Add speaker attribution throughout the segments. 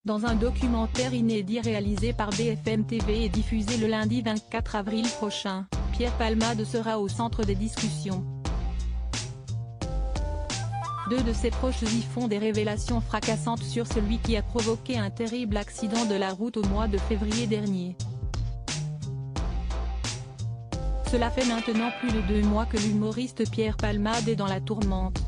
Speaker 1: Dans un documentaire inédit réalisé par BFM TV et diffusé le lundi 24 avril prochain, Pierre Palmade sera au centre des discussions. Deux de ses proches y font des révélations fracassantes sur celui qui a provoqué un terrible accident de la route au mois de février dernier. Cela fait maintenant plus de 2 mois que l'humoriste Pierre Palmade est dans la tourmente.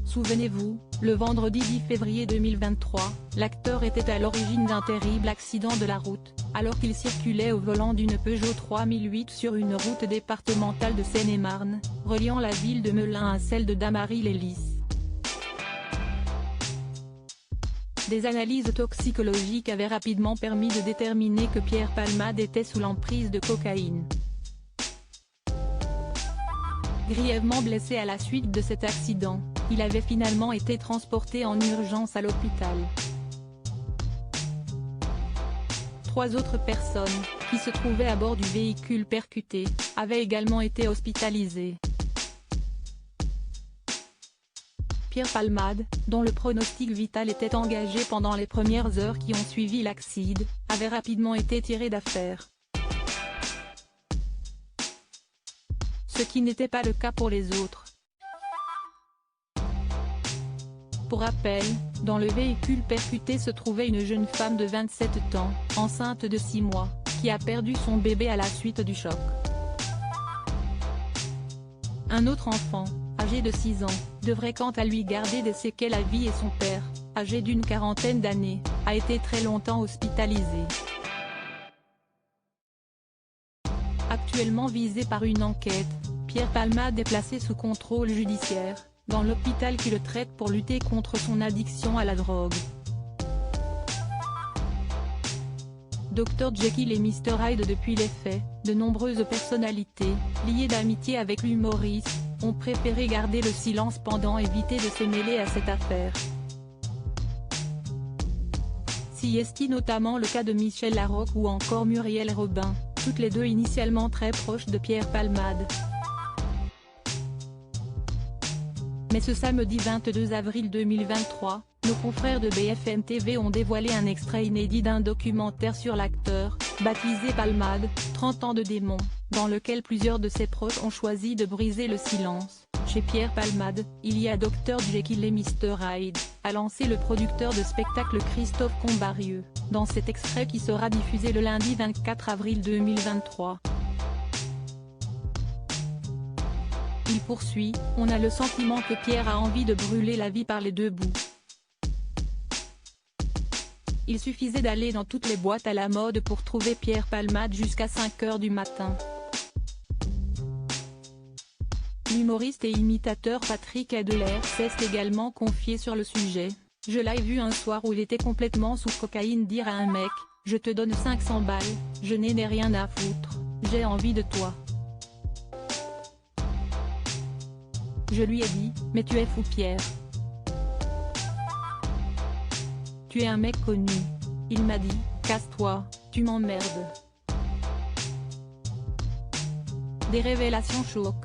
Speaker 1: Souvenez-vous, le vendredi 10 février 2023, l'acteur était à l'origine d'un terrible accident de la route, alors qu'il circulait au volant d'une Peugeot 3008 sur une route départementale de Seine-et-Marne, reliant la ville de Melun à celle de Damary-les-Lys. Des analyses toxicologiques avaient rapidement permis de déterminer que Pierre Palmade était sous l'emprise de cocaïne. Grièvement blessé à la suite de cet accident, il avait finalement été transporté en urgence à l'hôpital. 3 autres personnes, qui se trouvaient à bord du véhicule percuté, avaient également été hospitalisées. Pierre Palmade, dont le pronostic vital était engagé pendant les premières heures qui ont suivi l'accident, avait rapidement été tiré d'affaire. Ce qui n'était pas le cas pour les autres. Pour rappel, dans le véhicule percuté se trouvait une jeune femme de 27 ans, enceinte de 6 mois, qui a perdu son bébé à la suite du choc. Un autre enfant, âgé de 6 ans, devrait quant à lui garder des séquelles à vie et son père, âgé d'une quarantaine d'années, a été très longtemps hospitalisé. Actuellement visé par une enquête, Pierre Palmade est placé sous contrôle judiciaire, dans l'hôpital qui le traite pour lutter contre son addiction à la drogue. Dr Jekyll et Mr Hyde. Depuis les faits, de nombreuses personnalités, liées d'amitié avec l'humoriste, ont préféré garder le silence pendant éviter de se mêler à cette affaire. Si est notamment le cas de Michel Larocque ou encore Muriel Robin, toutes les deux initialement très proches de Pierre Palmade. Mais ce samedi 22 avril 2023, nos confrères de BFM TV ont dévoilé un extrait inédit d'un documentaire sur l'acteur, baptisé Palmade, 30 ans de démon, dans lequel plusieurs de ses proches ont choisi de briser le silence. Chez Pierre Palmade, il y a Dr Jekyll et Mr Hyde, a lancé le producteur de spectacle Christophe Combarieux, dans cet extrait qui sera diffusé le lundi 24 avril 2023. Il poursuit, on a le sentiment que Pierre a envie de brûler la vie par les deux bouts. Il suffisait d'aller dans toutes les boîtes à la mode pour trouver Pierre Palmade jusqu'à 5 h du matin. L'humoriste et imitateur Patrick Adelert s'est également confié sur le sujet. Je l'ai vu un soir où il était complètement sous cocaïne dire à un mec, je te donne 500 balles, je n'en ai rien à foutre, j'ai envie de toi. Je lui ai dit, mais tu es fou Pierre. Tu es un mec connu. Il m'a dit, casse-toi, tu m'emmerdes. Des révélations choc.